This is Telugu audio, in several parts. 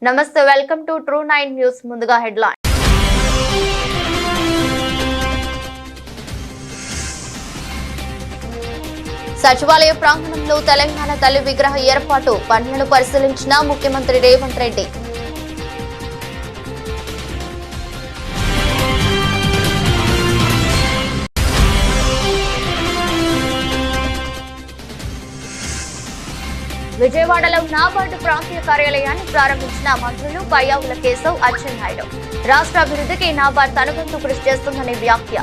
నమస్తే, వెల్కమ్ టు True9 న్యూస్. ముందుగా హెడ్లైన్. సచివాలయ ప్రాంగణంలో తెలంగాణ తల్లి విగ్రహ ఏర్పాటు పనులను పరిశీలించిన ముఖ్యమంత్రి రేవంత్ రెడ్డి. విజయవాడలో నాబార్డు ప్రాంతీయ కార్యాలయాన్ని ప్రారంభించిన మంత్రులు పయ్యావుల కేశవ్, అచ్చెన్నాయుడు. రాష్ట్ర అభివృద్ధికి నాబార్డు తన వంతు కృషి చేస్తుందని వ్యాఖ్య.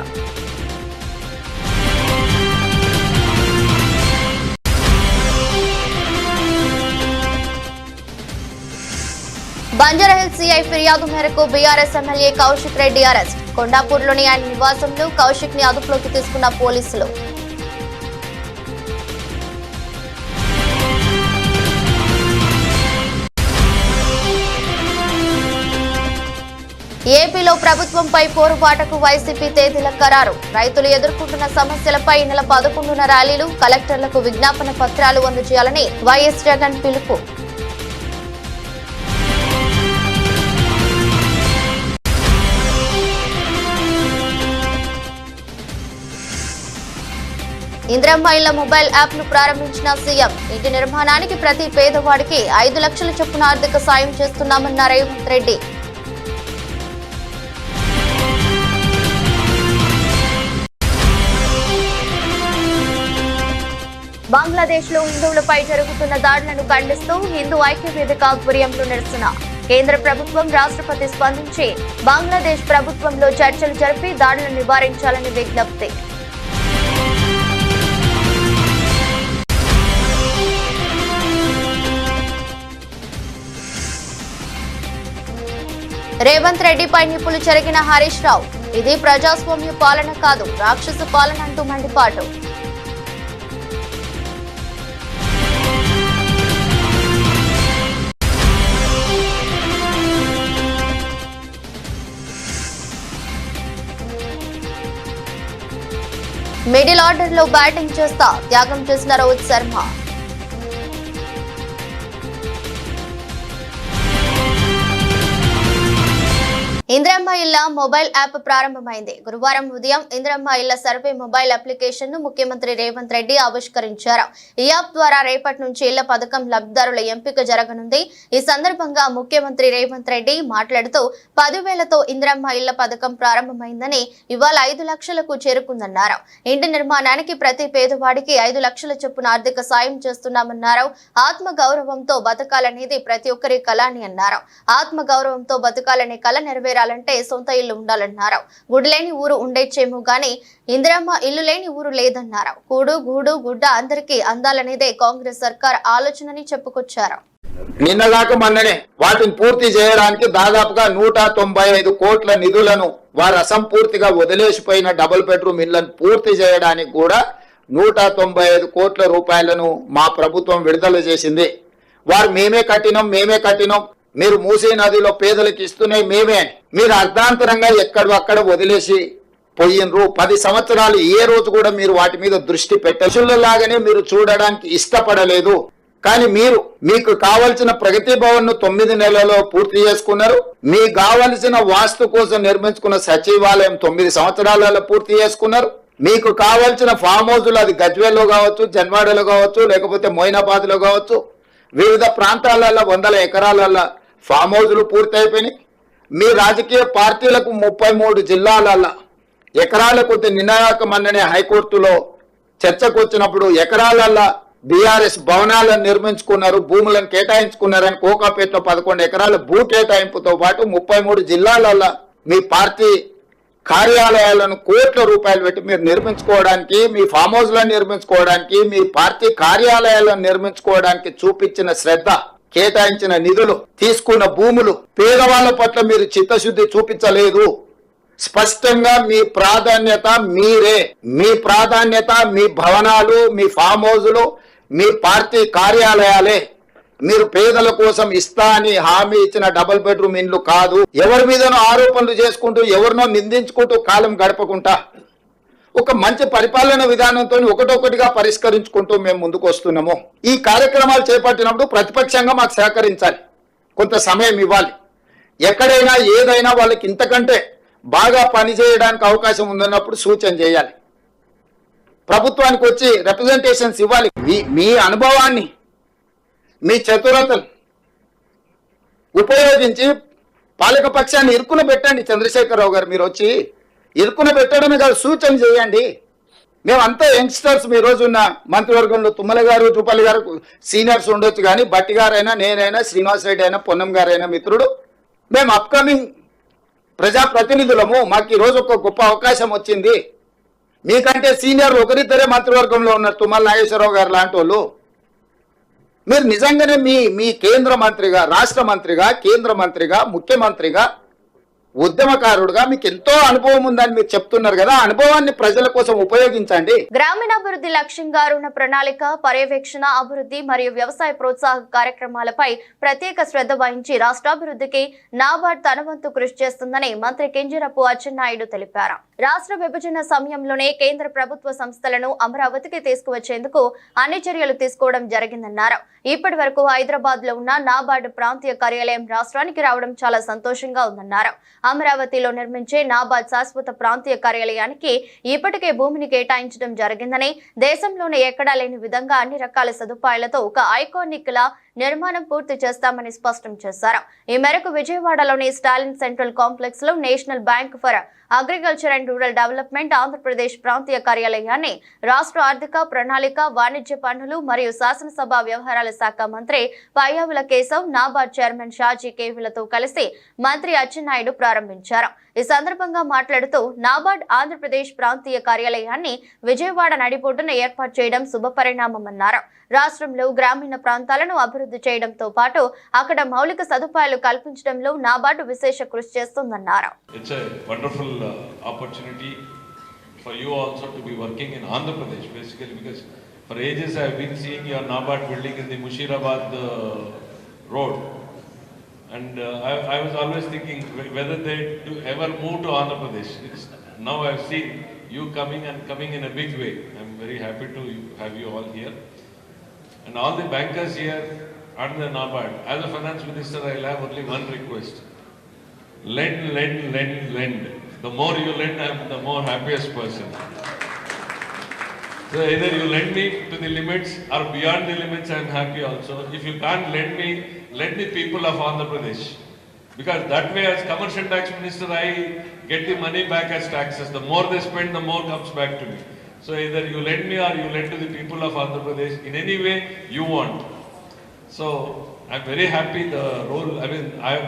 బంజారాహిల్స్ సిఐ ఫిర్యాదు మేరకు BRS MLA Kaushik Reddy arrest. కొండాపూర్లోని ఆయన నివాసంలో కౌశిక్ ని అదుపులోకి తీసుకున్న పోలీసులు. ఏపీలో ప్రభుత్వంపై పోరుబాటకు వైసీపీ తేదీల ఖరారు. రైతులు ఎదుర్కొంటున్న సమస్యలపై ఈ నెల 11న ర్యాలీలు, కలెక్టర్లకు విజ్ఞాపన పత్రాలు అందజేయాలని వైఎస్ జగన్ పిలుపు. ఇందిరమ్మ ఇళ్ల మొబైల్ యాప్ ను ప్రారంభించిన సీఎం. ఇంటి నిర్మాణానికి ప్రతి పేదవాడికి 5 లక్షల చొప్పున ఆర్థిక సాయం చేస్తున్నామన్న రేవంత్ రెడ్డి. బంగ్లాదేశ్ లో హిందువులపై జరుగుతున్న దాడులను ఖండిస్తూ హిందూ ఐక్య వేదిక ఆధ్వర్యంలో నిరసన. కేంద్ర ప్రభుత్వం, రాష్ట్రపతి స్పందించి బంగ్లాదేశ్ ప్రభుత్వంలో చర్చలు జరిపి దాడులను నివారించాలని విజ్ఞప్తి. రేవంత్ రెడ్డిపై నిప్పులు చెరిగిన హరీష్ రావు. ఇది ప్రజాస్వామ్య పాలన కాదు, రాక్షస పాలన అంటూ మండిపాటు. మిడిల్ ఆర్డర్ లో బ్యాటింగ్ చేస్తా త్యాగం చేసిన రోహిత్ శర్మ. ఇందిరమ్మ ఇళ్ల మొబైల్ యాప్ ప్రారంభమైంది. గురువారం ఉదయం ఇందిరమ్మ ఇళ్ల సర్వే మొబైల్ అప్లికేషన్ ను ముఖ్యమంత్రి రేవంత్ రెడ్డి ఆవిష్కరించారు. ఈ యాప్ ద్వారా రేపటి నుంచి ఇళ్ల పథకం లబ్ధిదారుల ఎంపిక జరగనుంది. ఈ సందర్భంగా ముఖ్యమంత్రి రేవంత్ రెడ్డి మాట్లాడుతూ 10,000తో ఇందిరమ్మ ఇళ్ల పథకం ప్రారంభమైందని, ఇవాళ 5 లక్షలకు చేరుకుందన్నారు. ఇంటి నిర్మాణానికి ప్రతి పేదవాడికి 5 లక్షల చొప్పున ఆర్థిక సాయం చేస్తున్నామన్నారు. ఆత్మ గౌరవంతో బతకాలనేది ప్రతి ఒక్కరి కల అని అన్నారు. ఆత్మ గౌరవంతో బతకాలనే కల నెరవేరాలంటే సొంత ఇల్లు ఉండాలన్నారు. గుడి లేని ఊరు ఉండేచ్చేమో గాని ఇందిరమ్మ ఇల్లు లేని ఊరు లేదన్నారు. కూడు గూడు గుడ్డ అందరికీ అందాలనేదే కాంగ్రెస్ సర్కార్ ఆలోచనని చెప్పుకొచ్చారు. నిన్నగాక మొన్ననే వాటిని పూర్తి చేయడానికి దాదాపుగా 195 కోట్ల నిధులను వారు అసంపూర్తిగా వదిలేసిపోయిన డబుల్ బెడ్రూమ్ ఇళ్లను పూర్తి చేయడానికి కూడా 195 కోట్ల రూపాయలను మా ప్రభుత్వం విడుదల చేసింది. వారు మేమే కట్టినాం, మీరు మూసీ నదిలో పేదలకు ఇస్తున్నాయి మేమే అని మీరు అర్ధాంతరంగా ఎక్కడక్కడ వదిలేసి పోయినరు. 10 సంవత్సరాలు ఏ రోజు కూడా మీరు వాటి మీద దృష్టి పెట్టలాగానే మీరు చూడడానికి ఇష్టపడలేదు. కానీ మీకు కావలసిన ప్రగతి భవన్ ను 9 నెలల్లో పూర్తి చేసుకున్నారు. మీకు కావలసిన వాస్తు కోసం నిర్మించుకున్న సచివాలయం 9 సంవత్సరాలలో పూర్తి చేసుకున్నారు. మీకు కావలసిన ఫామ్ హౌస్లు, అది గజ్వేల్లో కావచ్చు, జన్వాడలో కావచ్చు, లేకపోతే మొయినాబాద్ లో కావచ్చు, వివిధ ప్రాంతాలలో 100 ఎకరాలలో ఫామ్ హౌస్లు పూర్తి అయిపోయినాయి. మీ రాజకీయ పార్టీలకు 33 జిల్లాలలో ఎకరాల కొద్ది నిన్నగాక మొన్ననే హైకోర్టులో చర్చకు వచ్చినప్పుడు ఎకరాలలో బీఆర్ఎస్ భవనాలను నిర్మించుకున్నారు, భూములను కేటాయించుకున్నారని కోకాపేటలో 11 ఎకరాల భూ కేటాయింపుతో పాటు 33 జిల్లాలలో మీ పార్టీ కార్యాలయాలను కోట్ల రూపాయలు పెట్టి మీరు నిర్మించుకోవడానికి, మీ ఫామ్ హౌస్లను నిర్మించుకోవడానికి, మీ పార్టీ కార్యాలయాలను నిర్మించుకోవడానికి చూపించిన శ్రద్ధ, కేటాయించిన నిధులు, తీసుకున్న భూములు, పేదవాళ్ల పట్ల మీరు చిత్తశుద్ధి చూపించలేదు. స్పష్టంగా మీ ప్రాధాన్యత మీరే. మీ ప్రాధాన్యత మీ భవనాలు, మీ ఫామ్ హౌస్లు, మీ పార్టీ కార్యాలయాలే. మీరు పేదల కోసం ఇస్తా అని హామీ ఇచ్చిన డబుల్ బెడ్రూమ్ ఇండ్లు కాదు. ఎవరి మీదనో ఆరోపణలు చేసుకుంటూ, ఎవరినో నిందించుకుంటూ కాలం గడపకుండా ఒక మంచి పరిపాలన విధానంతో ఒకటొకటిగా పరిష్కరించుకుంటూ మేము ముందుకు వస్తున్నాము. ఈ కార్యక్రమాలు చేపట్టినప్పుడు ప్రతిపక్షంగా మాకు సహకరించాలి. కొంత సమయం ఇవ్వాలి. ఎక్కడైనా ఏదైనా వాళ్ళకి ఇంతకంటే బాగా పనిచేయడానికి అవకాశం ఉందన్నప్పుడు సూచన చేయాలి. ప్రభుత్వానికి వచ్చి రిప్రజెంటేషన్స్ ఇవ్వాలి. మీ అనుభవాన్ని, మీ చతురతను ఉపయోగించి పాలకపక్షాన్ని ఇరుకున పెట్టండి. చంద్రశేఖరరావు గారు, మీరు వచ్చి ఇరుకున పెట్టడమే కాదు, సూచన చేయండి. మేమంతా యంగ్స్టర్స్. మీ రోజున్న మంత్రివర్గంలో తుమ్మల గారు, రూపాలి గారు సీనియర్స్ ఉండొచ్చు, కానీ బట్టి గారైనా, నేనైనా, శ్రీనివాస్ రెడ్డి అయినా, పొన్నం గారైనా మిత్రుడు, మేము అప్కమింగ్ ప్రజాప్రతినిధులము. మాకు ఈరోజు ఒక గొప్ప అవకాశం వచ్చింది. మీకంటే సీనియర్లు ఒకరిద్దరే మంత్రివర్గంలో ఉన్నారు, తుమ్మల నాగేశ్వరరావు గారు లాంటి వాళ్ళు. మీరు నిజంగానే మీ కేంద్ర మంత్రిగా, రాష్ట్ర మంత్రిగా, కేంద్ర మంత్రిగా, ముఖ్యమంత్రిగా, ఉద్యమకారుడుగా మీకు ఎంతో అనుభవం ఉందని మీరు చెప్తున్నారు కదా, అనుభవాన్ని ప్రజల కోసం ఉపయోగించండి. గ్రామీణాభివృద్ధి లక్ష్యంగా రుణ ప్రణాళిక, పర్యవేక్షణ, అభివృద్ధి మరియు వ్యవసాయ ప్రోత్సాహ కార్యక్రమాలపై ప్రత్యేక శ్రద్ధ వహించి రాష్ట్రాభివృద్ధికి నాబార్డ్ తన వంతు కృషి చేస్తుందని మంత్రి కింజరాపు అచ్చెన్నాయుడు తెలిపారు. రాష్ట్ర విభజన సమయంలోనే కేంద్ర ప్రభుత్వ సంస్థలను అమరావతికి తీసుకువచ్చేందుకు అన్ని చర్యలు తీసుకోవడం జరిగిందన్నారు. ఇప్పటి వరకు హైదరాబాద్ లో ఉన్న నాబార్డ్ ప్రాంతీయ కార్యాలయం రాష్ట్రానికి రావడం చాలా సంతోషంగా ఉందన్నారు. అమరావతిలో నిర్మించే నాబార్డ్ శాశ్వత ప్రాంతీయ కార్యాలయానికి ఇప్పటికే భూమిని కేటాయించడం జరిగిందని, దేశంలోనే ఎక్కడా లేని విధంగా అన్ని రకాల సదుపాయాలతో ఒక ఐకానిక్ లా నిర్మాణం పూర్తి చేస్తామని స్పష్టం చేశారు. ఈ మేరకు విజయవాడలోని స్టాలిన్ సెంట్రల్ కాంప్లెక్స్ లో national bank for agriculture and rural development Andhra Pradesh ప్రాంతీయ కార్యాలయాన్ని రాష్ట్ర ఆర్థిక, ప్రణాళిక, వాణిజ్య పన్నులు మరియు శాసనసభ వ్యవహారాల శాఖ మంత్రి పయ్యావుల కేశవ్, నాబార్డ్ చైర్మన్ షాజీ కేవీలతో కలిసి మంత్రి అచ్చెన్నాయుడు ప్రారంభించారు. ఈ సందర్భంగా మాట్లాడుతూ నాబార్డ్ ఆంధ్రప్రదేశ్ ప్రాంతీయ కార్యాలయాన్ని విజయవాడ నడిబొడ్డున ఏర్పాటు చేయడం శుభపరిణామమన్నారు. రాష్ట్రంలో గ్రామీణ ప్రాంతాలను అభివృద్ధి చేయడంతో పాటు అక్కడ మౌలిక సదుపాయాలు కల్పించడంలో నాబార్డు విశేష కృషి చేస్తుందన్నారు. It's a wonderful opportunity for you also to be working in Andhra Pradesh, basically, because for ages I have been seeing your NABARD building in the Mushirabad road, and I was always thinking whether they do ever move to Andhra Pradesh. Now I have seen you coming in a big way. I am very happy to have you all here, and all the bankers here and the NABARD. As a finance minister, I will have only one request: lend, lend, lend, lend. The more you lend, I am the more happiest person. So either you lend me to the limits or beyond the limits, I am happy also. If you can't lend me, lend the people of Andhra Pradesh. Because that way, as commercial tax minister, I get the money back as taxes. The more they spend, the more comes back to me. So either you lend me or you lend to the people of Andhra Pradesh in any way you want. So I'm very happy the role. I mean,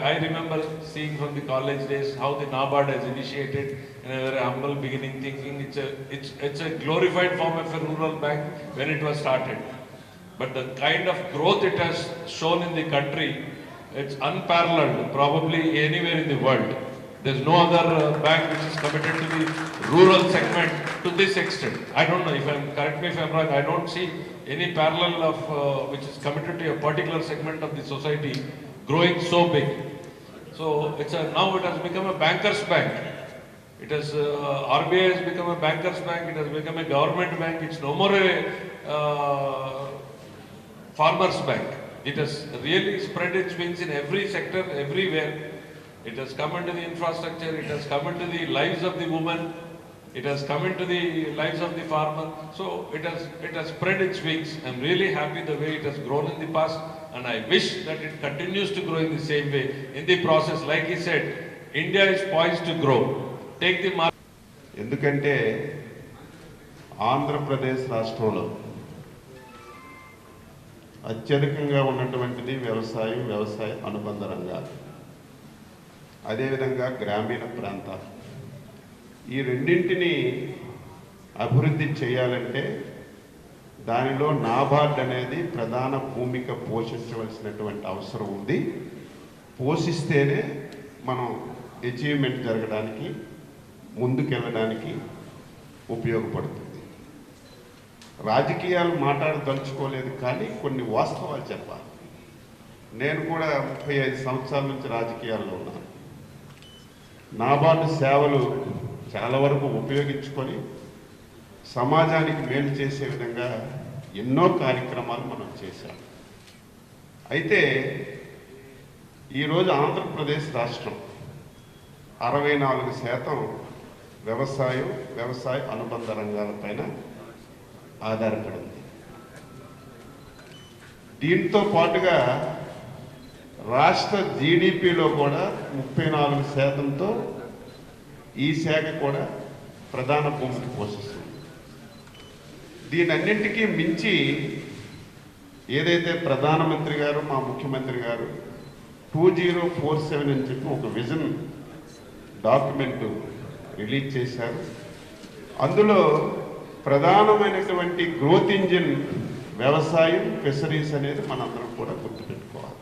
I remember seeing from the college days how the NABARD has initiated in a very humble beginning, thinking it's a glorified form of a rural bank when it was started. But the kind of growth it has shown in the country, it's unparalleled, probably anywhere in the world. There's no other bank which is committed to the rural segment to this extent. I don't know, correct me if I'm wrong, I don't see any parallel of which is committed to a particular segment of the society growing so big. So now it has become a banker's bank. It has RBI has become a banker's bank. It has become a government bank. It's no more a farmer's bank. It has really spread its wings in every sector, everywhere. It has come into the infrastructure. It has come into the lives of the woman. It has come into the lives of the farmer. So it has spread its wings. I'm really happy the way it has grown in the past, and I wish that it continues to grow in the same way. In the process, like he said, India is poised to grow. Take the market. ఎందుకంటే ఆంధ్రప్రదేశ్ రాష్ట్రంలో అత్యధికంగా ఉన్నటువంటిది వ్యవసాయ అనుబంధ రంగాలు, అదేవిధంగా గ్రామీణ ప్రాంతాలు. ఈ రెండింటిని అభివృద్ధి చేయాలంటే దానిలో నాబార్డ్ అనేది ప్రధాన భూమిక పోషించవలసినటువంటి అవసరం ఉంది. పోషిస్తేనే మనం అచీవ్మెంట్ జరగడానికి, ముందుకెళ్ళడానికి ఉపయోగపడుతుంది. రాజకీయాలు మాట్లాడదలుచుకోలేదు, కానీ కొన్ని వాస్తవాలు చెప్పాలి. నేను కూడా 35 సంవత్సరాల నుంచి రాజకీయాల్లో ఉన్నాను. నాబార్డు సేవలు చాలా వరకు ఉపయోగించుకొని సమాజానికి మేలు చేసే విధంగా ఎన్నో కార్యక్రమాలు మనం చేశాం. అయితే ఈరోజు ఆంధ్రప్రదేశ్ రాష్ట్రం 64% వ్యవసాయ అనుబంధ రంగాలపైన ఆధారపడింది. దీంతో పాటుగా రాష్ట్ర జీడిపిలో కూడా 34%తో ఈ శాఖ కూడా ప్రధాన భూమిక పోషిస్తుంది. దీనన్నింటికీ మించి ఏదైతే ప్రధానమంత్రి గారు మా ముఖ్యమంత్రి గారు 2047 అని చెప్పి ఒక విజన్ డాక్యుమెంట్ రిలీజ్ చేశారు. అందులో ప్రధానమైనటువంటి గ్రోత్ ఇంజిన్ వ్యవసాయం, ఫిషరీస్ అనేది మనందరం కూడా గుర్తుపెట్టుకోవాలి.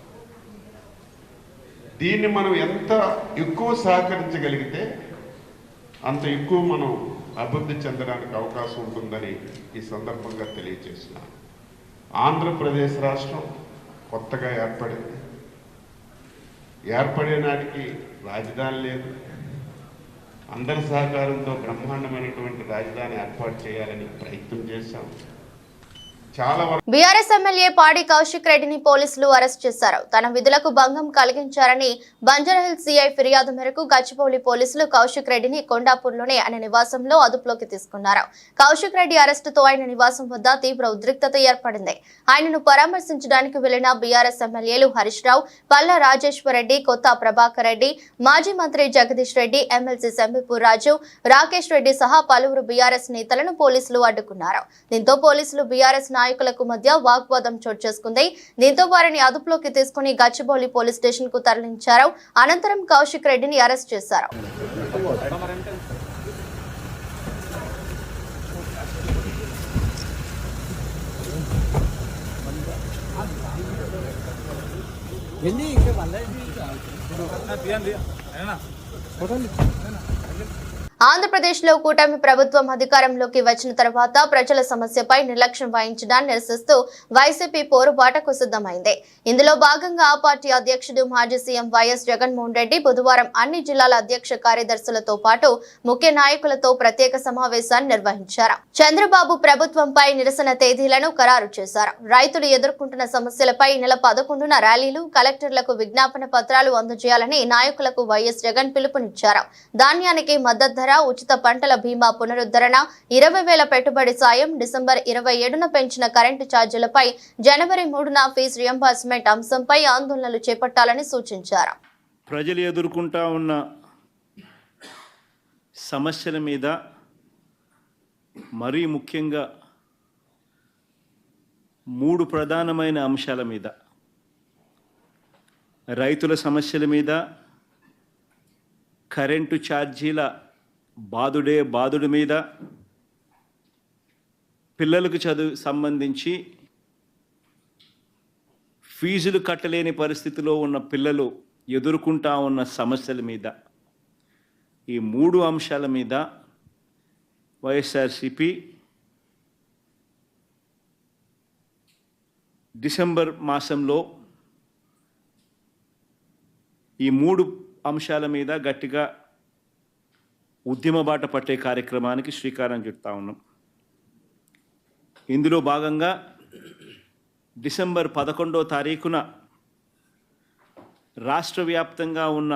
దీన్ని మనం ఎంత ఎక్కువ సహకరించగలిగితే అంత ఎక్కువ మనం అభివృద్ధి చెందడానికి అవకాశం ఉంటుందని ఈ సందర్భంగా తెలియజేస్తున్నాను. ఆంధ్రప్రదేశ్ రాష్ట్రం కొత్తగా ఏర్పడింది. ఏర్పడే నాటికి రాజధాని లేదు. అందరి సహకారంతో బ్రహ్మాండమైనటువంటి రాజధాని ఏర్పాటు చేయాలని ప్రయత్నం చేశాం. బీఆర్ఎస్ ఎమ్మెల్యే పాడి కౌశిక్ రెడ్డిని పోలీసులు అరెస్ట్ చేశారు. తన విధులకు భంగం కలిగించారని బంజారాహిల్స్ సిఐ ఫిర్యాదు మేరకు గచ్చిబౌలి పోలీసులు కౌశిక్ రెడ్డిని కొండాపూర్లోనే ఆయన నివాసంలో అదుపులోకి తీసుకున్నారు. కౌశిక్ రెడ్డి అరెస్టుతో ఆయన నివాసం వద్ద తీవ్ర ఉద్రిక్తత ఏర్పడింది. ఆయనను పరామర్శించడానికి వెళ్లిన బీఆర్ఎస్ ఎమ్మెల్యేలు హరీష్ రావు, పల్లా రాజేశ్వర్ రెడ్డి, కొత్త ప్రభాకర్ రెడ్డి, మాజీ మంత్రి జగదీష్ రెడ్డి, ఎమ్మెల్సీ సెంబిపూర్ రాజు, రాకేష్ రెడ్డి సహా పలువురు బీఆర్ఎస్ నేతలను పోలీసులు అడ్డుకున్నారు. దీంతో పోలీసులు బీఆర్ఎస్ నాయకులకు మధ్య వాగ్వాదం చోటు చేసుకుంది. దీంతో వారిని అదుపులోకి తీసుకుని గచ్చిబౌలి పోలీస్ స్టేషన్ కు తరలించారు. అనంతరం కౌశిక్ రెడ్డిని అరెస్ట్ చేశారు. ఆంధ్రప్రదేశ్లో కూటమి ప్రభుత్వం అధికారంలోకి వచ్చిన తర్వాత ప్రజల సమస్యపై నిర్లక్ష్యం వహించడాన్ని నిరసిస్తూ వైసీపీ పోరుబాటకు సిద్ధమైంది. ఇందులో భాగంగా ఆ పార్టీ అధ్యక్షుడు మాజీ సీఎం వైఎస్ జగన్మోహన్ రెడ్డి బుధవారం అన్ని జిల్లాల అధ్యక్ష కార్యదర్శులతో పాటు ముఖ్య నాయకులతో ప్రత్యేక సమావేశాన్ని నిర్వహించారు. చంద్రబాబు ప్రభుత్వంపై నిరసన తేదీలను ఖరారు చేశారు. రైతులు ఎదుర్కొంటున్న సమస్యలపై ఈ నెల 11న ర్యాలీలు, కలెక్టర్లకు విజ్ఞాపన పత్రాలు అందజేయాలని నాయకులకు వైఎస్ జగన్ పిలుపునిచ్చారు. ధాన్యానికి మద్దతు ధర, ఉచిత పంటల బీమా పునరుద్ధరణ, 20,000 పెట్టుబడి సాయం, డిసెంబర్ 27న పెంచిన కరెంటు ఛార్జీలపై జనవరి 3న ఫీజు రియంబర్స్మెంట్ అంశంపై ఆందోళనలు చేపట్టాలని సూచించారు. ప్రజలు ఎదుర్కొంటా ఉన్న సమస్యల మీద, మరీ ముఖ్యంగా 3 ప్రధానమైన అంశాల మీద, రైతుల సమస్యల మీద, కరెంటు ఛార్జీల బాదుడు మీద, పిల్లలకు చదువు సంబంధించి ఫీజులు కట్టలేని పరిస్థితిలో ఉన్న పిల్లలు ఎదుర్కొంటా ఉన్న సమస్యల మీద, ఈ 3 అంశాల మీద వైఎస్ఆర్సీపీ డిసెంబర్ మాసంలో ఈ 3 అంశాల మీద గట్టిగా ఉద్యమ బాట పట్టే కార్యక్రమానికి శ్రీకారం చుడతా ఉన్నాం. ఇందులో భాగంగా డిసెంబర్ 11వ తారీఖున రాష్ట్ర వ్యాప్తంగా ఉన్న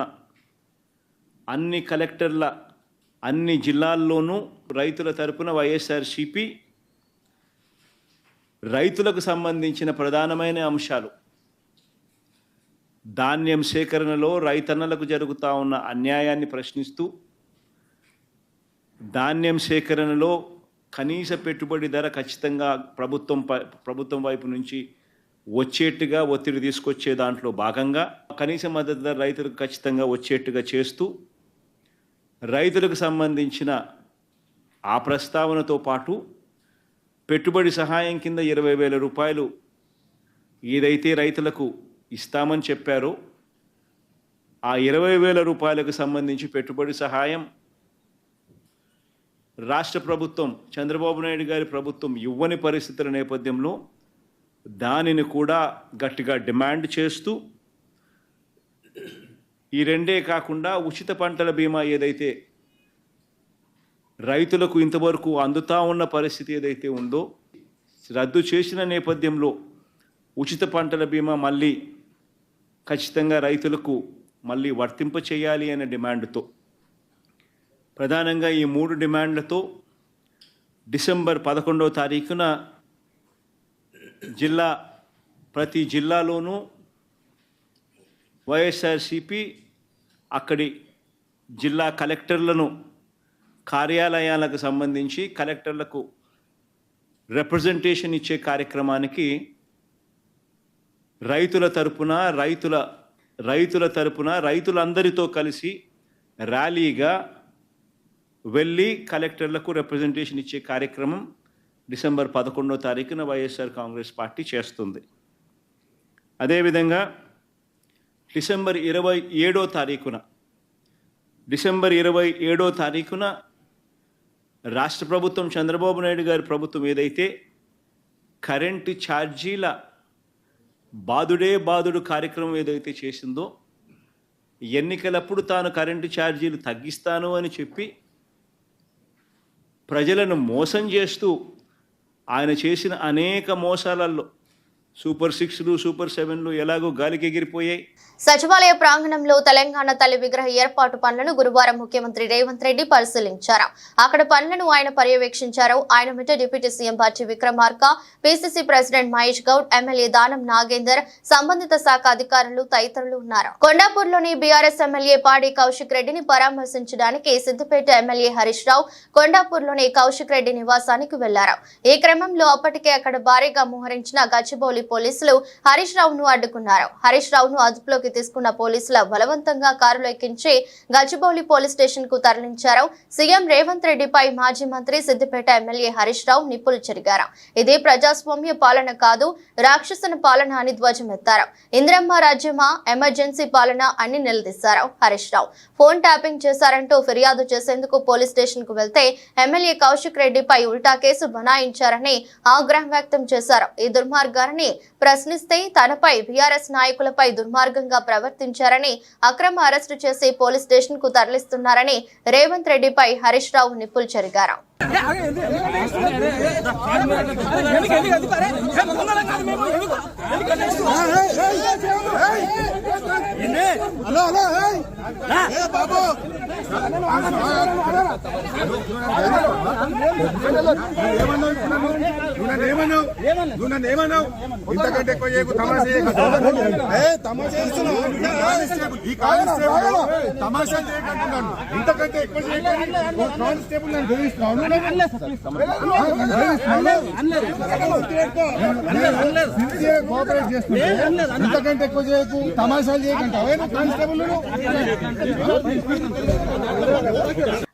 అన్ని కలెక్టర్ల అన్ని జిల్లాల్లోనూ రైతుల తరపున వైఎస్ఆర్సీపీ రైతులకు సంబంధించిన ప్రధానమైన అంశాలు, ధాన్యం సేకరణలో రైతన్నలకు జరుగుతూ ఉన్న అన్యాయాన్ని ప్రశ్నిస్తూ, ధాన్యం సేకరణలో కనీస పెట్టుబడి ధర ఖచ్చితంగా ప్రభుత్వం వైపు నుంచి వచ్చేట్టుగా ఒత్తిడి తీసుకొచ్చే దాంట్లో భాగంగా కనీస మద్దతు ధర రైతులకు ఖచ్చితంగా వచ్చేట్టుగా చేస్తూ, రైతులకు సంబంధించిన ఆ ప్రస్తావనతో పాటు పెట్టుబడి సహాయం కింద 20,000 రూపాయలు ఏదైతే రైతులకు ఇస్తామని చెప్పారో ఆ 20,000 రూపాయలకు సంబంధించి పెట్టుబడి సహాయం రాష్ట్ర ప్రభుత్వం, చంద్రబాబు నాయుడు గారి ప్రభుత్వం ఇవ్వని పరిస్థితుల నేపథ్యంలో దానిని కూడా గట్టిగా డిమాండ్ చేస్తూ, ఈ రెండే కాకుండా ఉచిత పంటల బీమా ఏదైతే రైతులకు ఇంతవరకు అందుతా ఉన్న పరిస్థితి ఏదైతే ఉందో రద్దు చేసిన నేపథ్యంలో ఉచిత పంటల బీమా మళ్ళీ ఖచ్చితంగా రైతులకు మళ్ళీ వర్తింప చేయాలి అనే డిమాండ్తో, ప్రధానంగా ఈ 3 డిమాండ్లతో డిసెంబర్ 11వ తారీఖున ప్రతి జిల్లాలోనూ వైఎస్ఆర్సిపి అక్కడి జిల్లా కలెక్టర్లను కార్యాలయాలకు సంబంధించి కలెక్టర్లకు రిప్రజెంటేషన్ ఇచ్చే కార్యక్రమానికి రైతులందరితో కలిసి ర్యాలీగా వెళ్ళి కలెక్టర్లకు రిప్రజెంటేషన్ ఇచ్చే కార్యక్రమం డిసెంబర్ 11వ తారీఖున వైఎస్ఆర్ కాంగ్రెస్ పార్టీ చేస్తుంది. అదేవిధంగా డిసెంబర్ 27వ తారీఖున రాష్ట్ర ప్రభుత్వం, చంద్రబాబు నాయుడు గారి ప్రభుత్వం ఏదైతే కరెంటు ఛార్జీల బాదుడు కార్యక్రమం ఏదైతే చేసిందో, ఎన్నికలప్పుడు తాను కరెంటు ఛార్జీలు తగ్గిస్తాను అని చెప్పి ప్రజలను మోసం చేస్తూ ఆయన చేసిన అనేక మోసాలలో సూపర్ 6లు, సూపర్ 7లు ఎలాగో గాలికి ఎగిరిపోయాయి. సచివాలయ ప్రాంగణంలో తెలంగాణ తల్లి విగ్రహ ఏర్పాటు పనులను గురువారం ముఖ్యమంత్రి రేవంత్ రెడ్డి పరిశీలించారు. అక్కడ పనులను ఆయన పర్యవేక్షించారు. ఆయన వెంట డిప్యూటీ సీఎం బట్టి Vikramarka, PCC president Mahesh Goud, MLA Danam Nagender, సంబంధిత శాఖ అధికారులు తదితరులు ఉన్నారు. కొండాపూర్లోని బీఆర్ఎస్ ఎమ్మెల్యే పాడి కౌశిక్ రెడ్డిని పరామర్శించడానికి సిద్దిపేట ఎమ్మెల్యే హరీష్ రావు కొండాపూర్లోని కౌశిక్ రెడ్డి నివాసానికి వెళ్లారు. ఈ క్రమంలో అప్పటికే అక్కడ భారీగా మోహరించిన గచ్చిబౌలి పోలీసులు హరీష్ రావును అడ్డుకున్నారు. హరీష్ రావును అదుపులోకి తీసుకున్న పోలీసుల బలవంతంగా కారులో ఎక్కించి గచ్చిబౌలి పోలీస్ స్టేషన్ కు తరలించారు. సీఎం రేవంత్ రెడ్డిపై మాజీ మంత్రి సిద్దిపేట ఎమ్మెల్యే హరీష్ రావు నిప్పులు చెరిగారు. ఇది ప్రజాస్వామ్య పాలన కాదు, రాక్షసన పాలన అని ధ్వజమెత్తారు. ఇందిరమ్మ రాజ్యమా, ఎమర్జెన్సీ పాలన అని నిలదీశారు హరీష్ రావు. ఫోన్ ట్యాపింగ్ చేశారంటూ ఫిర్యాదు చేసేందుకు పోలీస్ స్టేషన్ కు వెళ్తే ఎమ్మెల్యే కౌశిక్ రెడ్డిపై ఉల్టా కేసు బనాయించారని ఆగ్రహం వ్యక్తం చేశారు. ఈ దుర్మార్గాన్ని ప్రశ్నిస్తే తనపై బీఆర్ఎస్ నాయకులపై దుర్మార్గంగా ప్రవర్తించారని, అక్రమ అరెస్టు చేసి పోలీస్ స్టేషన్ కు తరలిస్తున్నారని రేవంత్ రెడ్డిపై హరీష్ రావు నిప్పులు చెరిగారు. ఇంతకంటే ఎక్కువ ఇంతకంటే ఎక్కువ కానిస్టేబుల్ నేను బెదిరిస్తున్నాను. కోఆపరేట్ చేస్తున్నా. ఇంతకంటే ఎక్కువ చేయకు, తమాషాలు చేయకంటావే కానిస్టేబుల్.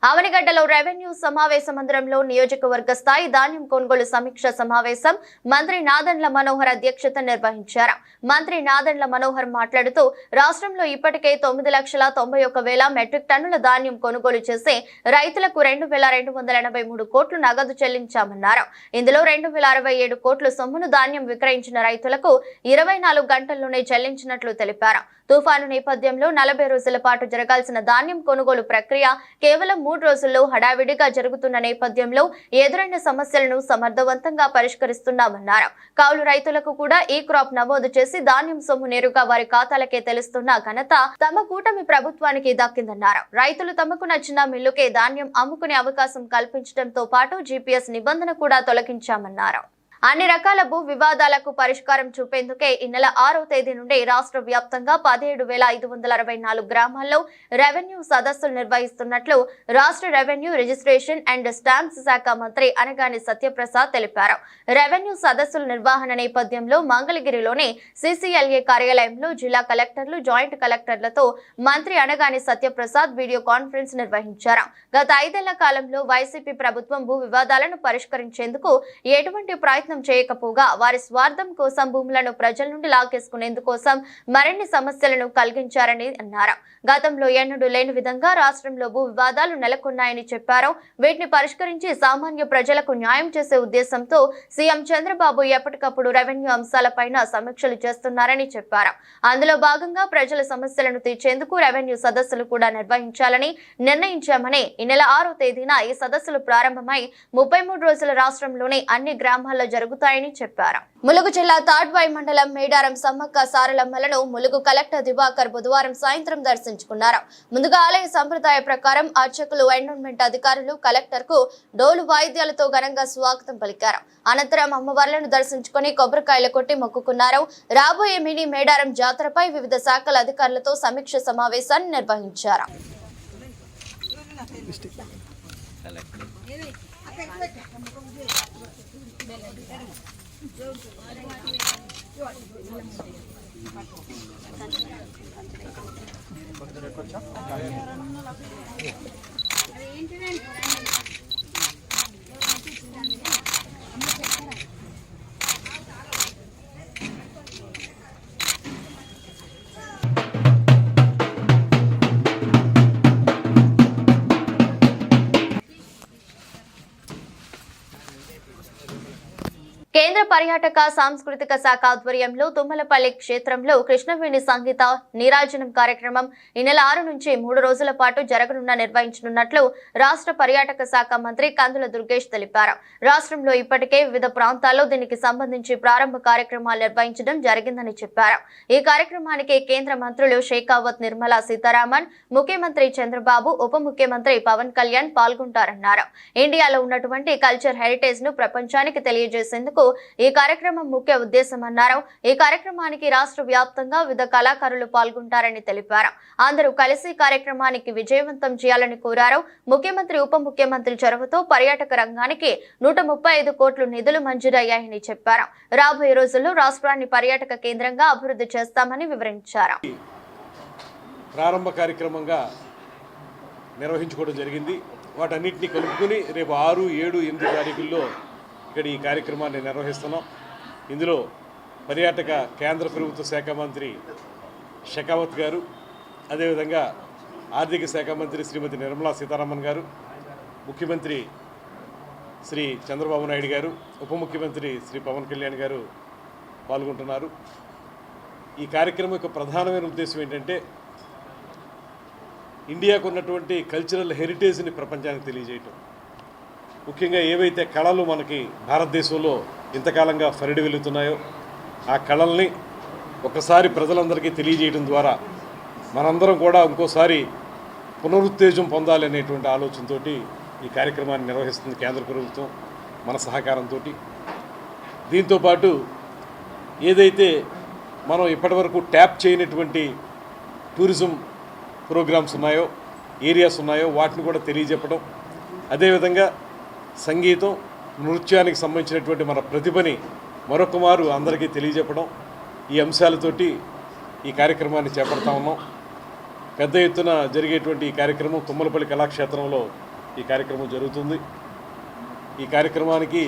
ఆవనిగడ్డలో రెవెన్యూ సమావేశ మందిరంలో నియోజకవర్గ స్థాయి ధాన్యం కొనుగోలు సమీక్ష సమావేశం మంత్రి నాదెండ్ల మనోహర్ అధ్యక్షత నిర్వహించారు. మంత్రి నాదెండ్ల మనోహర్ మాట్లాడుతూ రాష్ట్రంలో ఇప్పటికే 9,91,000 మెట్రిక్ టన్నుల ధాన్యం కొనుగోలు చేసి రైతులకు 2,283 కోట్లు నగదు చెల్లించామన్నారు. ఇందులో 2,067 కోట్ల సొమ్మును ధాన్యం విక్రయించిన రైతులకు 24 గంటల్లోనే చెల్లించినట్లు తెలిపారు. తుఫాను నేపథ్యంలో 40 రోజుల పాటు జరగాల్సిన ధాన్యం కొనుగోలు ప్రక్రియ కేవలం 3 రోజుల్లో హడావిడిగా జరుగుతున్న నేపథ్యంలో ఎదురైన సమస్యలను సమర్థవంతంగా పరిష్కరిస్తున్నామన్నారు. కౌలు రైతులకు కూడా ఈ క్రాప్ నమోదు చేసి ధాన్యం సొమ్ము నేరుగా వారి ఖాతాలకే తెలుస్తున్న ఘనత తమ కూటమి ప్రభుత్వానికి దక్కిందన్నారు. రైతులు తమకు నచ్చిన మిల్లుకే ధాన్యం అమ్ముకునే అవకాశం కల్పించడంతో పాటు జీపీఎస్ నిబంధన కూడా తొలగించామన్నారు. అన్ని రకాల భూ వివాదాలకు పరిష్కారం చూపేందుకే ఈ నెల 6వ తేదీ నుండి రాష్ట్ర వ్యాప్తంగా 17,564 గ్రామాల్లో రెవెన్యూ సదస్సులు నిర్వహిస్తున్నట్లు రాష్ట్ర రెవెన్యూ రిజిస్ట్రేషన్ అండ్ స్టాంప్స్ శాఖ మంత్రి అనగాని సత్యప్రసాద్ తెలిపారు. రెవెన్యూ సదస్సుల నిర్వహణ నేపథ్యంలో మంగళగిరిలోని CCLA కార్యాలయంలో జిల్లా కలెక్టర్లు, జాయింట్ కలెక్టర్లతో మంత్రి అనగాని సత్యప్రసాద్ వీడియో కాన్ఫరెన్స్ నిర్వహించారు. గత 5 ఏళ్ల కాలంలో వైసీపీ ప్రభుత్వం భూ వివాదాలను పరిష్కరించేందుకు ఎటువంటి ప్రయత్నం చేయకపోగా వారి స్వార్థం కోసం భూములను ప్రజల నుండి లాగేసుకునేందుకోసం మరిన్ని సమస్యలను కలిగించారని అన్నారు. గతంలో ఎన్నడూ లేని విధంగా రాష్ట్రంలో భూ వివాదాలు నెలకొన్నాయని చెప్పారు. వీటిని పరిష్కరించి సామాన్య ప్రజలకు న్యాయం చేసే ఉద్దేశంతో సీఎం చంద్రబాబు ఎప్పటికప్పుడు రెవెన్యూ అంశాలపైన సమీక్షలు చేస్తున్నారని చెప్పారు. అందులో భాగంగా ప్రజల సమస్యలను తీర్చేందుకు రెవెన్యూ సదస్సులు కూడా నిర్వహించాలని నిర్ణయించామని ఈ నెల 6వ తేదీన ఈ సదస్సులు ప్రారంభమై 33 రోజుల రాష్ట్రంలోని అన్ని గ్రామాల్లో జరుగుతాయని చెప్పారు. ములుగు జిల్లా తాడ్వాయి మండలం మేడారం సమ్మక్క సారలమ్మలను ములుగు కలెక్టర్ దివాకర్ బుధవారం సాయంత్రం దర్శించుకున్నారు. ముందుగా ఆలయ సంప్రదాయ ప్రకారం అర్చకులు, ఎన్విరాన్మెంట్ అధికారులు కలెక్టర్ కు డోలు వాయిద్యాలతో ఘనంగా స్వాగతం పలికారు. అనంతరం అమ్మవార్లను దర్శించుకుని కొబ్బరికాయలు కొట్టి మొక్కుకున్నారు. రాబోయే మినీ మేడారం జాతరపై వివిధ శాఖల అధికారులతో సమీక్ష సమావేశాన్ని నిర్వహించారు. కేంద్ర పర్యాటక సాంస్కృతిక శాఖ ఆధ్వర్యంలో తుమ్మలపల్లి క్షేత్రంలో కృష్ణవేణి సంగీత నీరాజనం కార్యక్రమం ఈ నెల 6 నుంచి 3 రోజుల పాటు నిర్వహించనున్నట్లు రాష్ట్ర పర్యాటక శాఖ మంత్రి కందుల దుర్గేష్ తెలిపారు. రాష్ట్రంలో ఇప్పటికే వివిధ ప్రాంతాల్లో దీనికి సంబంధించి ప్రారంభ కార్యక్రమాలు నిర్వహించడం జరిగిందని చెప్పారు. ఈ కార్యక్రమానికి కేంద్ర మంత్రులు షేకావత్, నిర్మలా సీతారామన్, ముఖ్యమంత్రి చంద్రబాబు, ఉప ముఖ్యమంత్రి పవన్ కళ్యాణ్ పాల్గొంటారన్నారు. ఇండియాలో ఉన్నటువంటి కల్చర్ హెరిటేజ్ ను ప్రపంచానికి తెలియజేసేందుకు ఈ కార్యక్రమం ముఖ్య ఉద్దేశమన్నారు. ఈ కార్యక్రమానికి రాష్ట్ర వ్యాప్తంగా వివిధ కళాకారులు పాల్గొంటారని తెలిపారు. అందరూ కలిసి కార్యక్రమానికి విజయవంతం చేయాలని కోరారు. ముఖ్యమంత్రి, ఉప ముఖ్యమంత్రి చొరవతో పర్యాటక రంగానికి 135 కోట్లు నిధులు మంజూరయ్యాయని చెప్పారు. రాబోయే రోజుల్లో రాష్ట్రాన్ని పర్యాటక కేంద్రంగా అభివృద్ధి చేస్తామని వివరించారు. ప్రారంభ కార్యక్రమంగా నిర్వహించుకోవడం జరిగింది. వాటన్నిటిని కలుపుకొని రేపు 6, 7, 8 తారీఖుల్లో ఇక్కడ ఈ కార్యక్రమాన్ని నిర్వహిస్తున్నాం. ఇందులో పర్యాటక కేంద్ర ప్రభుత్వ శాఖ మంత్రి షెకావత్ గారు, అదేవిధంగా ఆర్థిక శాఖ మంత్రి శ్రీమతి నిర్మలా సీతారామన్ గారు, ముఖ్యమంత్రి శ్రీ చంద్రబాబు నాయుడు గారు, ఉప ముఖ్యమంత్రి శ్రీ పవన్ కళ్యాణ్ గారు పాల్గొంటున్నారు. ఈ కార్యక్రమం యొక్క ప్రధానమైన ఉద్దేశం ఏంటంటే ఇండియాకు ఉన్నటువంటి కల్చరల్ హెరిటేజ్ని ప్రపంచానికి తెలియజేయటం. ముఖ్యంగా ఏవైతే కళలు మనకి భారతదేశంలో ఇంతకాలంగా ఫరిడి వెళుతున్నాయో ఆ కళల్ని ఒకసారి ప్రజలందరికీ తెలియజేయడం ద్వారా మనందరం కూడా ఇంకోసారి పునరుత్తేజం పొందాలి అనేటువంటి ఆలోచనతో ఈ కార్యక్రమాన్ని నిర్వహిస్తుంది కేంద్ర ప్రభుత్వం మన సహకారంతో. దీంతోపాటు ఏదైతే మనం ఇప్పటివరకు ట్యాప్ చేయనటువంటి టూరిజం ప్రోగ్రామ్స్ ఉన్నాయో, ఏరియాస్ ఉన్నాయో వాటిని కూడా తెలియజెప్పడం, అదేవిధంగా సంగీతం, నృత్యానికి సంబంధించినటువంటి మన ప్రతిభని మరొక మారు అందరికీ తెలియజెప్పడం, ఈ అంశాలతోటి ఈ కార్యక్రమాన్ని చేపడతా ఉన్నాం. పెద్ద ఎత్తున జరిగేటువంటి ఈ కార్యక్రమం తుమ్మలపల్లి కళాక్షేత్రంలో ఈ కార్యక్రమం జరుగుతుంది. ఈ కార్యక్రమానికి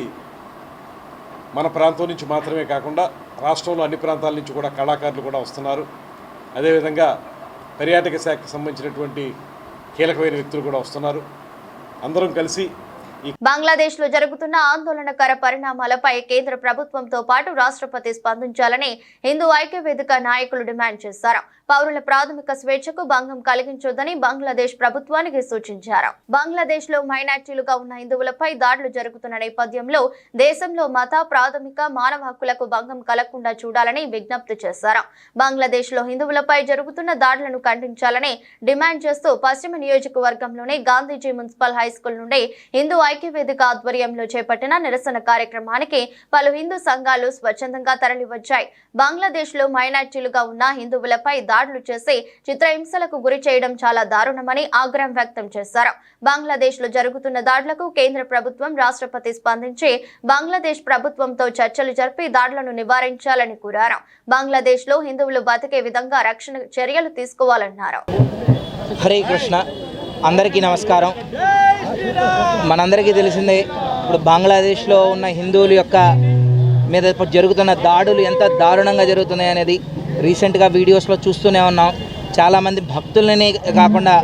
మన ప్రాంతం నుంచి మాత్రమే కాకుండా రాష్ట్రంలో అన్ని ప్రాంతాల నుంచి కూడా కళాకారులు కూడా వస్తున్నారు. అదేవిధంగా పర్యాటక శాఖకు సంబంధించినటువంటి కీలకమైన వ్యక్తులు కూడా వస్తున్నారు. అందరం కలిసి బంగ్లాదేశ్ లో జరుగుతున్న ఆందోళనకర పరిణామాలపై కేంద్ర ప్రభుత్వంతో పాటు రాష్ట్రపతి స్పందించాలని హిందూ ఐక్యవేదిక నాయకులు డిమాండ్ చేశారు. పౌరుల ప్రాథమిక స్వేచ్ఛకు భంగం కలిగించొద్దని బంగ్లాదేశ్ ప్రభుత్వానికి సూచించారు. బంగ్లాదేశ్ లో మైనార్టీలుగా ఉన్న హిందువులపై దాడులు జరుగుతున్న నేపథ్యంలో దేశంలో మత, ప్రాథమిక మానవ హక్కులకు భంగం కలగకుండా చూడాలని విజ్ఞప్తి చేశారు. బంగ్లాదేశ్ లో హిందువులపై జరుగుతున్న దాడులను ఖండించాలని డిమాండ్ చేస్తూ పశ్చిమ నియోజకవర్గంలోని గాంధీజీ మున్సిపల్ హైస్కూల్ నుండి హిందూ ఐక్యవేదిక ఆధ్వర్యంలో చేపట్టిన నిరసన కార్యక్రమానికి పలు హిందూ సంఘాలు స్వచ్ఛందంగా తరలివచ్చాయి. బంగ్లాదేశ్ లో మైనార్టీలుగా ఉన్న హిందువులపై దాడులు చేసి చిత్రహింసలకు గురి చేయడం చాలా దారుణమని ఆగ్రహం వ్యక్తం చేశారు. బంగ్లాదేశ్ లో జరుగుతున్న దాడులకు కేంద్ర ప్రభుత్వం, రాష్ట్రపతి స్పందించి బంగ్లాదేశ్ ప్రభుత్వంతో చర్చలు జరిపి దాడులను నివారించాలని కోరారు. బంగ్లాదేశ్ లో హిందువులు బతికే విధంగా రక్షణ చర్యలు తీసుకోవాలన్నారు. హరే కృష్ణ, అందరికీ నమస్కారం. మనందరికీ తెలిసిందే, ఇప్పుడు బంగ్లాదేశ్లో ఉన్న హిందువుల యొక్క మీద జరుగుతున్న దాడులు ఎంత దారుణంగా జరుగుతున్నాయి అనేది రీసెంట్గా వీడియోస్లో చూస్తూనే ఉన్నాం. చాలామంది భక్తులని కాకుండా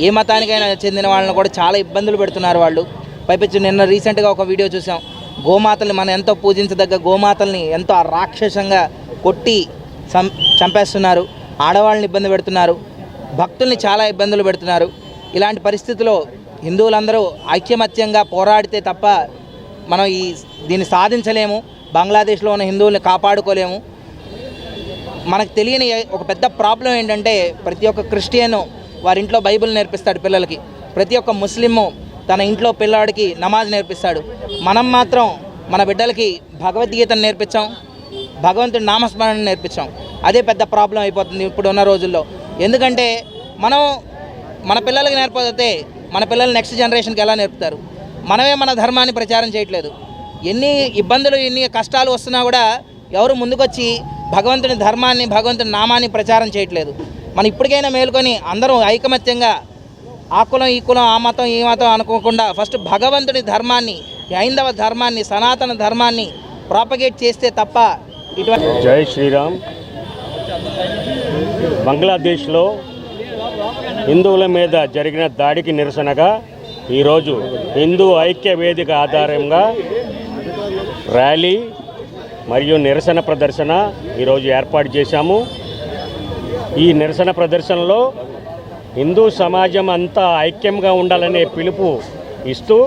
ఏ మతానికైనా చెందిన వాళ్ళని కూడా చాలా ఇబ్బందులు పెడుతున్నారు వాళ్ళు. పైపెచ్చు నిన్న రీసెంట్గా ఒక వీడియో చూసాం. గోమాతల్ని, మనం ఎంతో పూజించదగ్గ గోమాతల్ని ఎంతో రాక్షసంగా కొట్టి చంపేస్తున్నారు. ఆడవాళ్ళని ఇబ్బంది పెడుతున్నారు, భక్తుల్ని చాలా ఇబ్బందులు పెడుతున్నారు. ఇలాంటి పరిస్థితుల్లో హిందువులందరూ ఐక్యమత్యంగా పోరాడితే తప్ప మనం దీన్ని సాధించలేము, బంగ్లాదేశ్లో ఉన్న హిందువుల్ని కాపాడుకోలేము. మనకు తెలియని ఒక పెద్ద ప్రాబ్లం ఏంటంటే ప్రతి ఒక్క క్రిస్టియను వారి ఇంట్లో బైబిల్ నేర్పిస్తాడు పిల్లలకి, ప్రతి ఒక్క ముస్లిము తన ఇంట్లో పిల్లాడికి నమాజ్ నేర్పిస్తాడు. మనం మాత్రం మన బిడ్డలకి భగవద్గీతను నేర్పించాం, భగవంతుడి నామస్మరణ నేర్పించాం. అదే పెద్ద ప్రాబ్లం అయిపోతుంది ఇప్పుడు ఉన్న రోజుల్లో. ఎందుకంటే మనం మన పిల్లలకి నేర్పకపోతే మన పిల్లలు నెక్స్ట్ జనరేషన్కి ఎలా నేర్పుతారు? మనమే మన ధర్మాన్ని ప్రచారం చేయట్లేదు. ఎన్ని ఇబ్బందులు ఎన్ని కష్టాలు వస్తున్నా కూడా ఎవరు ముందుకొచ్చి భగవంతుని ధర్మాన్ని భగవంతుని నామాన్ని ప్రచారం చేయట్లేదు. మనం ఇప్పటికైనా మేలుకొని అందరం ఐకమత్యంగా ఆ కులం ఈ కులం ఆ మతం ఈ మతం అనుకోకుండా ఫస్ట్ భగవంతుని ధర్మాన్ని, హైందవ ధర్మాన్ని, సనాతన ధర్మాన్ని ప్రాపగేట్ చేస్తే తప్ప ఇటువంటి. జై శ్రీరామ్. బంగ్లాదేశ్లో హిందువుల మీద జరిగిన దాడికి నిరసనగా ఈరోజు హిందూ ఐక్య వేదిక ఆధారంగా ర్యాలీ మరియు నిరసన ప్రదర్శన ఈరోజు ఏర్పాటు చేశాము. ఈ నిరసన ప్రదర్శనలో హిందూ సమాజం అంతా ఐక్యంగా ఉండాలనే పిలుపు ఇస్తూ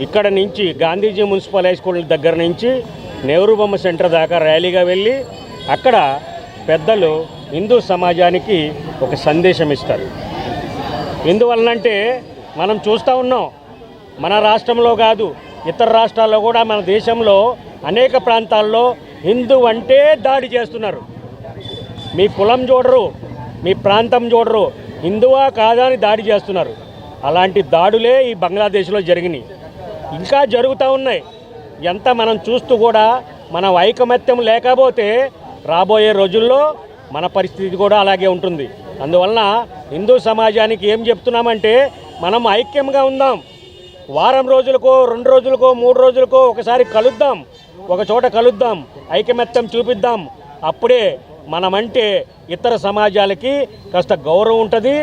ఇక్కడ నుంచి గాంధీజీ మున్సిపల్ హై స్కూల్ దగ్గర నుంచి నెహ్రూ బొమ్మ సెంటర్ దాకా ర్యాలీగా వెళ్ళి అక్కడ పెద్దలు హిందూ సమాజానికి ఒక సందేశం ఇస్తారు. ఎందువలనంటే మనం చూస్తూ ఉన్నాం, మన రాష్ట్రంలో కాదు ఇతర రాష్ట్రాల్లో కూడా మన దేశంలో అనేక ప్రాంతాల్లో హిందూ అంటే దాడి చేస్తున్నారు. మీ కులం చూడరు, మీ ప్రాంతం చూడరు, హిందువా కాదా అని దాడి చేస్తున్నారు. అలాంటి దాడులే ఈ బంగ్లాదేశ్లో జరిగినాయి, ఇంకా జరుగుతూ ఉన్నాయి. ఎంత మనం చూస్తూ కూడా మనం ఐకమత్యం లేకపోతే రాబోయే రోజుల్లో మన పరిస్థితి కూడా అలాగే ఉంటుంది. అందువలన హిందూ సమాజానికి ఏం చెప్తున్నామంటే మనం ఐక్యంగా ఉందాం. వారం రోజులకో 2 రోజులకో 3 రోజులకో ఒకసారి కలుద్దాం, ఒక చోట కలుద్దాం, ఐకమత్యం చూపిద్దాం. అప్పుడే మనమంటే ఇతర సమాజాలకి కాస్త గౌరవం ఉంటుంది,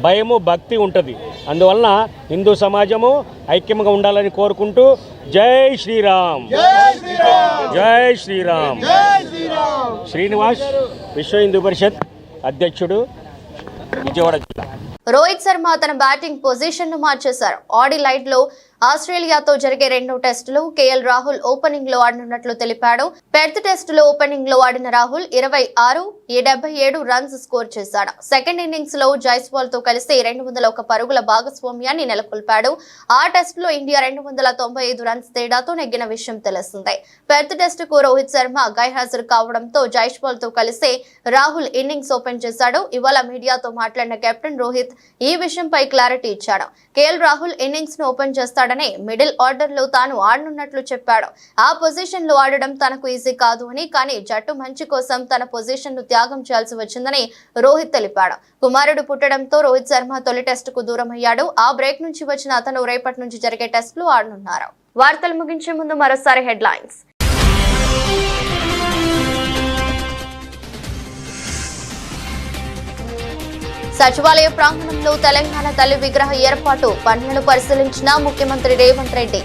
భయము భక్తి ఉంటుంది. అందువలన హిందూ సమాజము ఐక్యంగా ఉండాలని కోరుకుంటూ జై శ్రీరామ్, జై శ్రీరామ్. శ్రీనివాస్, విశ్వ హిందూ పరిషత్ అధ్యక్షుడు, విజయవాడ జిల్లా. రోహిత్ శర్మ తన బ్యాటింగ్ పొజిషన్ ను మార్చేశారు. ఆడిలైడ్ లో ఆస్ట్రేలియాతో జరిగే 2వ టెస్టులో కేఎల్ రాహుల్ ఓపెనింగ్ లో ఆడనున్నట్లు తెలిపాడు. పెర్త్ టెస్టులో ఓపెనింగ్ లో ఆడిన రాహుల్ 26-77 రన్స్ స్కోర్ చేశాడు. సెకండ్ ఇన్నింగ్స్ లో జైస్వాల్ తో కలిసి 201 పరుగుల భాగస్వామ్యాన్ని నెలకొల్పాడు. ఆ టెస్టులో ఇండియా 295 రన్స్ తేడాతో నెగ్గిన విషయం తెలిసిందే. పెర్త్ టెస్టుకు రోహిత్ శర్మ గైర్హాజరు కావడంతో జైస్వాల్ తో కలిసి రాహుల్ ఇన్నింగ్స్ ఓపెన్ చేశాడు. ఇవాళ మీడియాతో మాట్లాడిన కెప్టెన్ రోహిత్ ఈ విషయంపై క్లారిటీ ఇచ్చాడు. కేఎల్ రాహుల్ ఇన్నింగ్స్ ను ఓపెన్ చేస్తాడని, మిడిల్ ఆర్డర్ లో తాను ఆడనున్నట్లు చెప్పాడు. ఆ పొజిషన్ లో ఆడడం తనకు ఈజీ కాదు అని, కానీ జట్టు మంచి కోసం తన పొజిషన్ ను త్యాగం చేయాల్సి వచ్చిందని రోహిత్ తెలిపాడు. కుమారుడు పుట్టడంతో రోహిత్ శర్మ తొలి టెస్టుకు దూరం అయ్యాడు. ఆ బ్రేక్ నుంచి వచ్చిన అతను రేపటి నుంచి జరిగే టెస్టులు ఆడనున్నారు. వార్తలు ముగించే ముందు మరోసారి హెడ్లైన్స్. సచివాలయ ప్రాంగణంలో తెలంగాణ తల్లి విగ్రహ ఏర్పాటు పనులను పరిశీలించిన ముఖ్యమంత్రి రేవంత్ రెడ్డి.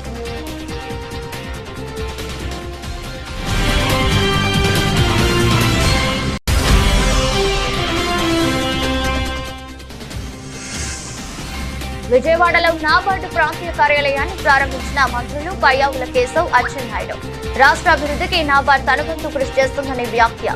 విజయవాడలో నాబార్డు ప్రాంతీయ కార్యాలయాన్ని ప్రారంభించిన మంత్రులు పయ్యావుల కేశవ్, అచ్చెన్నాయుడు. రాష్ట్ర అభివృద్ధికి నాబార్డు తన వంతు కృషి చేస్తుందని వ్యాఖ్య.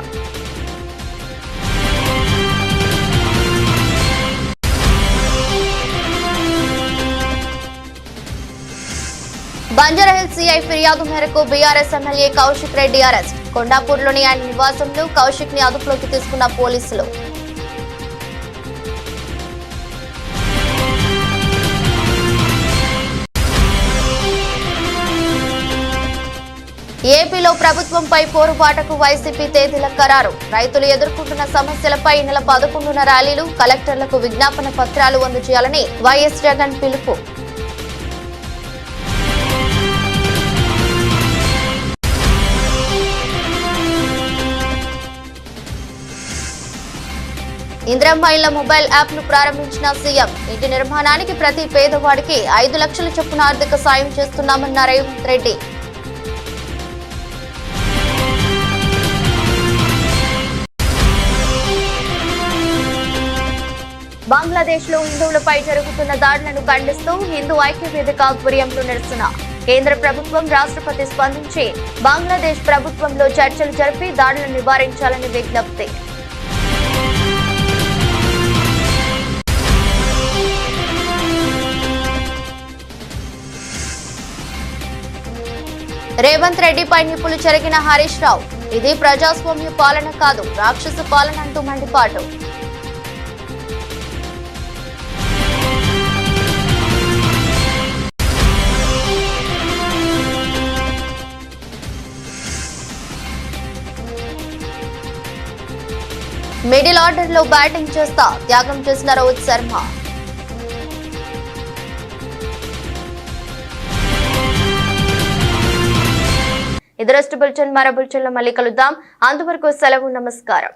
బంజారాహిల్స్ సిఐ ఫిర్యాదు మేరకు BRS MLA Kaushik Reddy arrest. కొండాపూర్లోని ఆయన నివాసంలో కౌశిక్ ని అదుపులోకి తీసుకున్న పోలీసులు. ఏపీలో ప్రభుత్వంపై పోరుబాటకు వైసీపీ తేదీల ఖరారు. రైతులు ఎదుర్కొంటున్న సమస్యలపై ఈ నెల 11న ర్యాలీలు, కలెక్టర్లకు విజ్ఞాపన పత్రాలు అందజేయాలని వైఎస్ జగన్ పిలుపు. ఇందిరమ్మ ఇళ్ల మొబైల్ యాప్ ను ప్రారంభించిన సీఎం. ఇంటి నిర్మాణానికి ప్రతి పేదవాడికి 5 లక్షల చొప్పున ఆర్థిక సాయం చేస్తున్నామన్న రేవంత్ రెడ్డి. బంగ్లాదేశ్ లో హిందువులపై జరుగుతున్న దాడులను ఖండిస్తూ హిందూ ఐక్య వేదిక ఆధ్వర్యంలో నిరసన. కేంద్ర ప్రభుత్వం రాష్ట్రపతి స్పందించి బంగ్లాదేశ్ ప్రభుత్వంలో చర్చలు జరిపి దాడులను నివారించాలని విజ్ఞప్తి. రేవంత్ రెడ్డిపై నిప్పులు చెరిగిన హరీష్ రావు, ఇది ప్రజాస్వామ్య పాలన కాదు, రాక్షస పాలన అంటూ మండిపాటు. మిడిల్ ఆర్డర్ లో బ్యాటింగ్ చేస్తా త్యాగం చేసిన రోహిత్ శర్మ. ఇది రెస్ట్ బులెటిన్. మరో బులెటిన్లో మళ్ళీ కలుద్దాం. అంతవరకు సెలవు. నమస్కారం.